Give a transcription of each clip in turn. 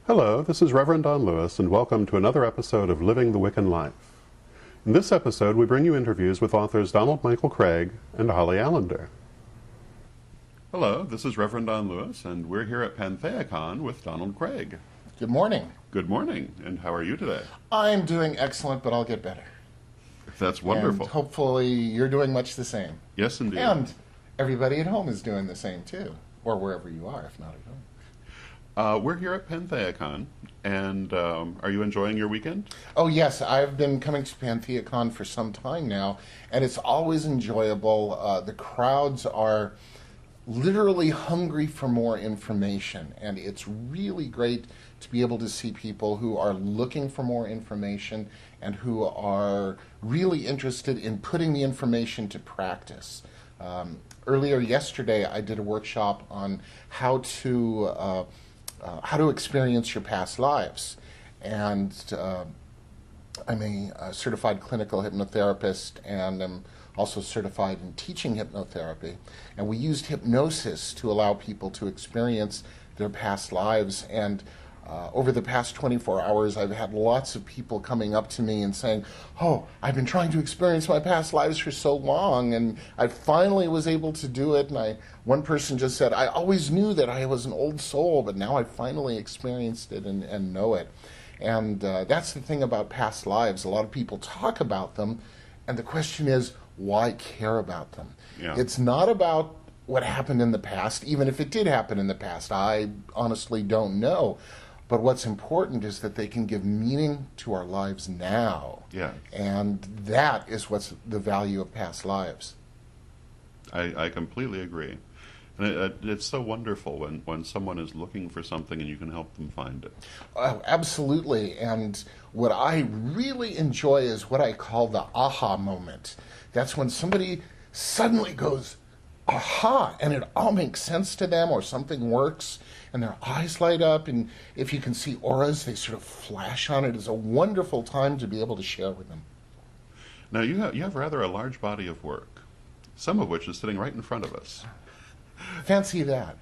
Hello, this is Reverend Don Lewis, and welcome to another episode of Living the Wiccan Life. In this episode, we bring you interviews with authors Donald Michael Kraig and Holly Allender. Hello, this is Reverend Don Lewis, and we're here at PantheaCon with Donald Kraig. Good morning. Good morning, and how are you today? I'm doing excellent, but I'll get better. That's wonderful. And hopefully you're doing much the same. Yes, indeed. And everybody at home is doing the same, too. Or wherever you are, if not at home. We're here at PantheaCon, and are you enjoying your weekend? Oh, yes. I've been coming to PantheaCon for some time now, and it's always enjoyable. The crowds are literally hungry for more information, and it's really great to be able to see people who are looking for more information and who are really interested in putting the information to practice. Earlier yesterday, I did a workshop on how to experience your past lives, and I'm a certified clinical hypnotherapist, and I'm also certified in teaching hypnotherapy, and we used hypnosis to allow people to experience their past lives. And over the past 24 hours, I've had lots of people coming up to me and saying, "Oh, I've been trying to experience my past lives for so long, and I finally was able to do it." And one person just said, "I always knew that I was an old soul, but now I finally experienced it and know it." And that's the thing about past lives. A lot of people talk about them, and the question is, why care about them? Yeah. It's not about what happened in the past, even if it did happen in the past. I honestly don't know. But what's important is that they can give meaning to our lives now. Yeah. And that is what's the value of past lives. I completely agree. And it's so wonderful when someone is looking for something and you can help them find it. Oh, absolutely. And what I really enjoy is what I call the aha moment. That's when somebody suddenly goes, aha, and it all makes sense to them, or something works, and their eyes light up, and if you can see auras, they sort of flash on it. It's a wonderful time to be able to share with them. Now, you have rather a large body of work, some of which is sitting right in front of us. Fancy that.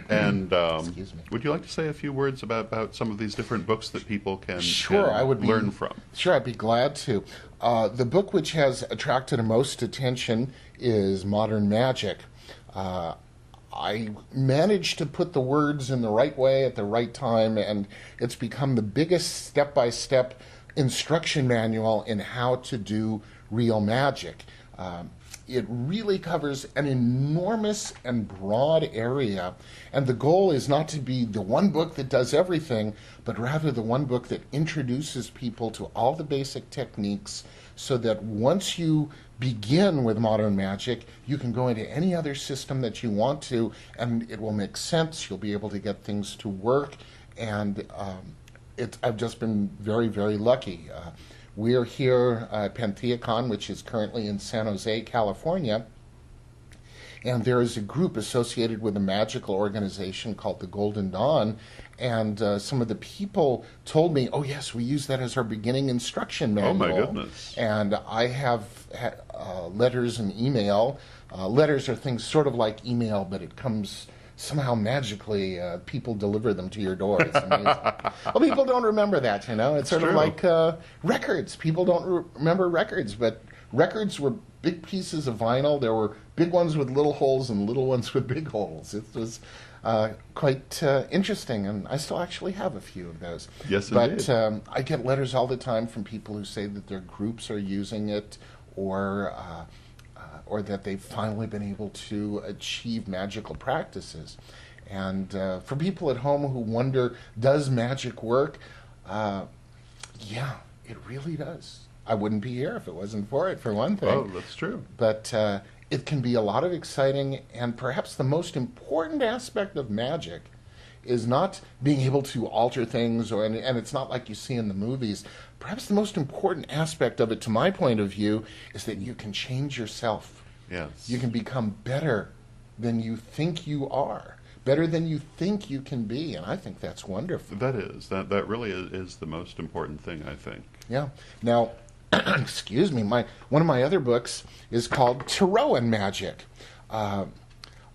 And Excuse me. Would you like to say a few words about some of these different books that people can, Sure, I would learn from? Sure, I'd be glad to. The book which has attracted the most attention is Modern Magick. I managed to put the words in the right way at the right time, and it's become the biggest step-by-step instruction manual in how to do real magic. It really covers an enormous and broad area, and the goal is not to be the one book that does everything, but rather the one book that introduces people to all the basic techniques, so that once you begin with Modern Magick, you can go into any other system that you want to, and it will make sense. You'll be able to get things to work, and I've just been very, very lucky. We're here at PantheaCon, which is currently in San Jose, California, and there is a group associated with a magical organization called the Golden Dawn, and some of the people told me, "Oh yes, we use that as our beginning instruction manual." Oh my goodness. And I have letters and email. Letters are things sort of like email, but it comes somehow magically, people deliver them to your door. It's amazing. Well, people don't remember that, you know. It's sort of like records. People don't remember records, but records were big pieces of vinyl. There were big ones with little holes and little ones with big holes. It was quite interesting, and I still actually have a few of those. Yes, indeed. But I get letters all the time from people who say that their groups are using it, or that they've finally been able to achieve magical practices. And for people at home who wonder, does magic work? Yeah, it really does. I wouldn't be here if it wasn't for it, for one thing. Oh, that's true. But it can be a lot of exciting, and perhaps the most important aspect of magic is not being able to alter things, and it's not like you see in the movies. Perhaps the most important aspect of it, to my point of view, is that you can change yourself. Yes. You can become better than you think you are, better than you think you can be, and I think that's wonderful. That is. That really is the most important thing, I think. Yeah. Now, excuse me, one of my other books is called Tarot and Magic. A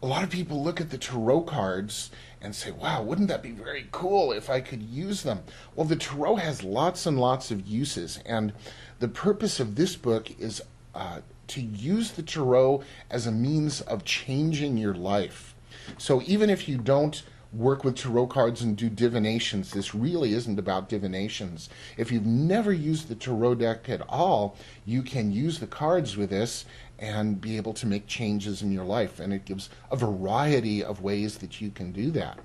a lot of people look at the tarot cards and say, wow, wouldn't that be very cool if I could use them? Well, the tarot has lots and lots of uses, and the purpose of this book is to use the tarot as a means of changing your life. So even if you don't work with tarot cards and do divinations, this really isn't about divinations. If you've never used the tarot deck at all, you can use the cards with this and be able to make changes in your life. And it gives a variety of ways that you can do that.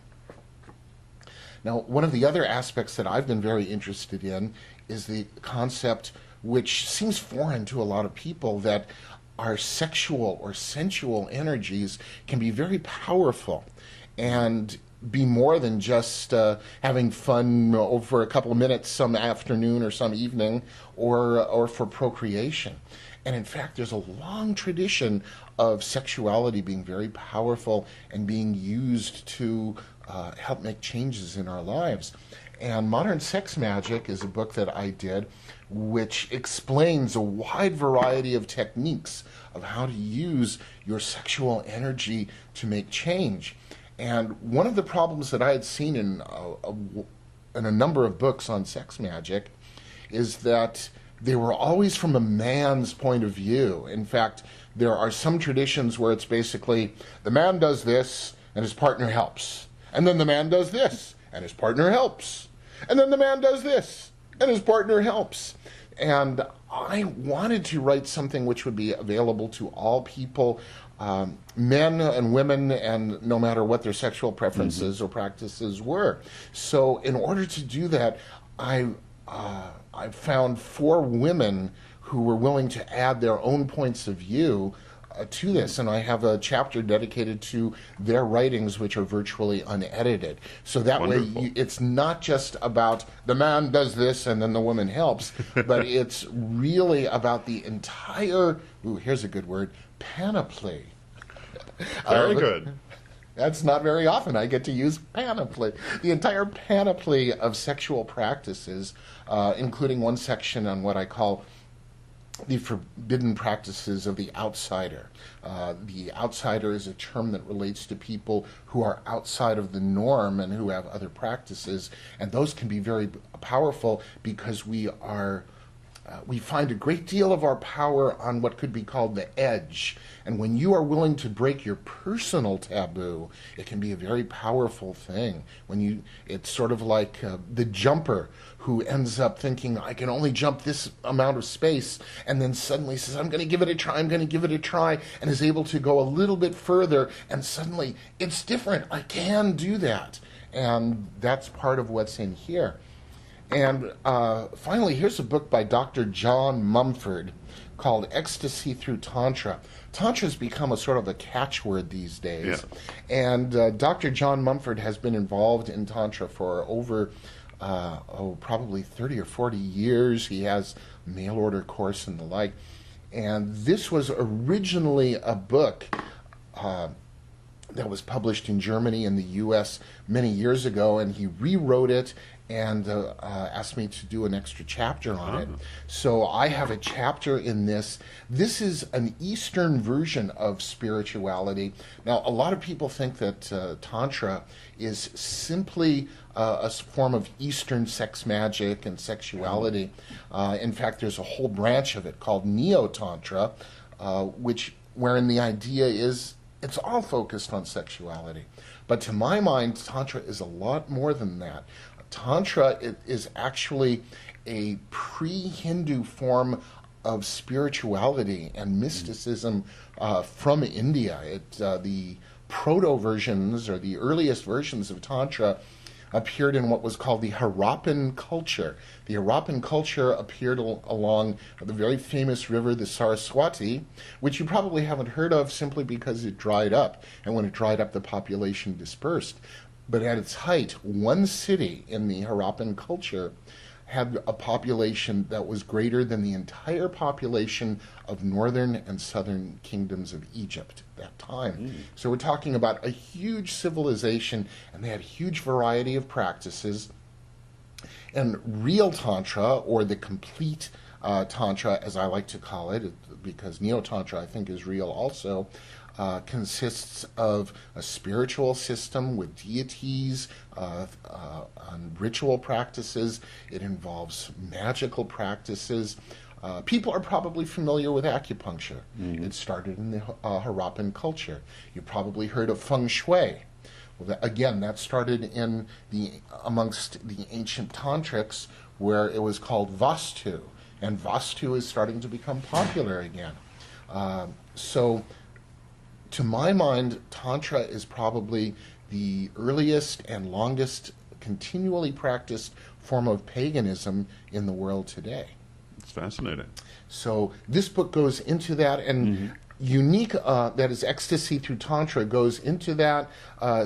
Now, one of the other aspects that I've been very interested in is the concept, which seems foreign to a lot of people, that our sexual or sensual energies can be very powerful and be more than just having fun over a couple of minutes some afternoon or some evening, or for procreation. And in fact, there's a long tradition of sexuality being very powerful and being used to help make changes in our lives. And Modern Sex Magick is a book that I did which explains a wide variety of techniques of how to use your sexual energy to make change. And one of the problems that I had seen in a number of books on sex magic is that they were always from a man's point of view. In fact, there are some traditions where it's basically the man does this and his partner helps. And then the man does this and his partner helps. And then the man does this and his partner helps. And I wanted to write something which would be available to all people, men and women, and no matter what their sexual preferences or practices were. So in order to do that, I found 4 women who were willing to add their own points of view to this, and I have a chapter dedicated to their writings, which are virtually unedited. So that Wonderful. way, it's not just about the man does this and then the woman helps, but it's really about the entire, ooh, here's a good word, panoply. Very good. That's not very often I get to use panoply. The entire panoply of sexual practices, including one section on what I call the forbidden practices of the outsider. The outsider is a term that relates to people who are outside of the norm and who have other practices, and those can be very powerful because we find a great deal of our power on what could be called the edge. And when you are willing to break your personal taboo, it can be a very powerful thing. It's sort of like the jumper who ends up thinking, I can only jump this amount of space, and then suddenly says, I'm going to give it a try, I'm going to give it a try, and is able to go a little bit further, and suddenly it's different. I can do that. And that's part of what's in here. And finally, here's a book by Dr. John Mumford called Ecstasy Through Tantra. Tantra's become a sort of a catchword these days. Yeah. And Dr. John Mumford has been involved in Tantra for over, probably 30 or 40 years. He has a mail order course and the like. And this was originally a book that was published in Germany and the U.S. many years ago, and he rewrote it and asked me to do an extra chapter on it. So I have a chapter in this. This is an Eastern version of spirituality. Now, a lot of people think that Tantra is simply a form of Eastern sex magic and sexuality. In fact, there's a whole branch of it called Neo-Tantra, wherein the idea is it's all focused on sexuality. But to my mind, Tantra is a lot more than that. Tantra is actually a pre-Hindu form of spirituality and mysticism from India. The proto-versions, or the earliest versions of Tantra, appeared in what was called the Harappan culture. The Harappan culture appeared along the very famous river, the Saraswati, which you probably haven't heard of simply because it dried up. And when it dried up, the population dispersed. But at its height, one city in the Harappan culture had a population that was greater than the entire population of northern and southern kingdoms of Egypt at that time. So we're talking about a huge civilization, and they had a huge variety of practices. And real Tantra, or the complete Tantra, as I like to call it, because Neo-Tantra I think is real also, consists of a spiritual system with deities, ritual practices. It involves magical practices. People are probably familiar with acupuncture. Mm-hmm. It started in the Harappan culture. You probably heard of feng shui. Well, again, that started amongst the ancient tantrics, where it was called Vastu, and Vastu is starting to become popular again. So, to my mind, Tantra is probably the earliest and longest continually practiced form of paganism in the world today. It's fascinating. So this book goes into that, and unique, that is Ecstasy Through Tantra, goes into that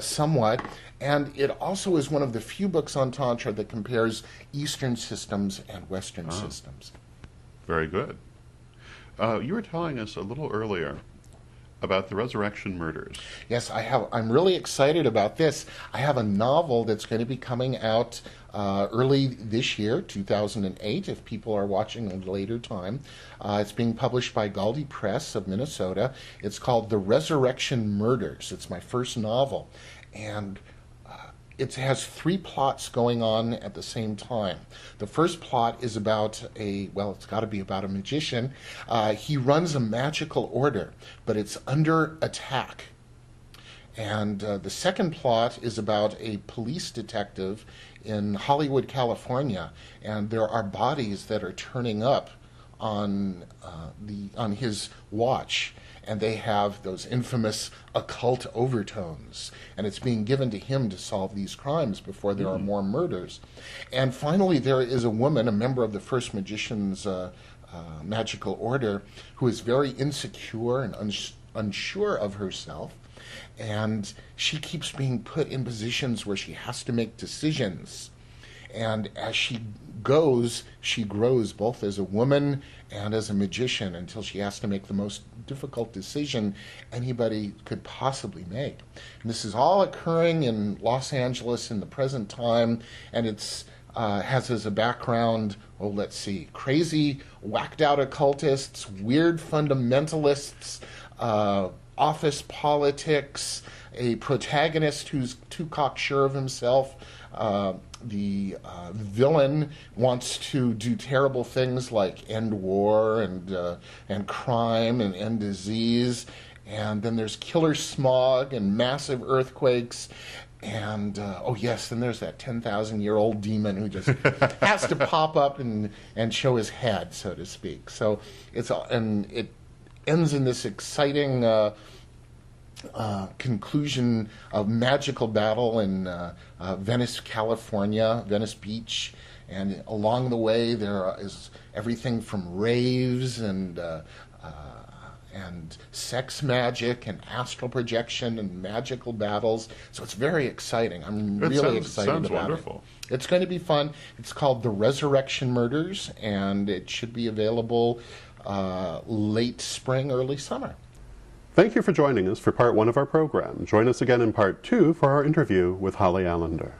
somewhat, and it also is one of the few books on Tantra that compares Eastern systems and Western systems. Very good. You were telling us a little earlier about the resurrection murders. Yes, I'm really excited about this. I have a novel that's going to be coming out early this year, 2008, if people are watching at a later time. It's being published by Galdi Press of Minnesota. It's called The Resurrection Murders. It's my first novel. And it has 3 plots going on at the same time. The first plot is about it's got to be about a magician. He runs a magical order, but it's under attack. And the second plot is about a police detective in Hollywood, California, and there are bodies that are turning up on his watch, and they have those infamous occult overtones, and it's being given to him to solve these crimes before there are more murders. And finally, there is a woman, a member of the First Magician's magical order, who is very insecure and unsure of herself, and she keeps being put in positions where she has to make decisions. And as she goes, she grows both as a woman and as a magician until she has to make the most difficult decision anybody could possibly make. And this is all occurring in Los Angeles in the present time, and it's has as a background, crazy, whacked out occultists, weird fundamentalists, office politics, a protagonist who's too cocksure of himself. The villain wants to do terrible things like end war and crime and end disease, and then there's killer smog and massive earthquakes, and then there's that 10,000-year-old demon who just has to pop up and show his head, so to speak. So it ends in this exciting conclusion of magical battle in Venice, California, Venice Beach, and along the way there is everything from raves and sex magic and astral projection and magical battles. So it's very exciting. I'm really excited about wonderful. it. It's going to be fun. It's called The Resurrection Murders, and it should be available late spring, early summer. Thank you for joining us for part 1 of our program. Join us again in part 2 for our interview with Holly Allender.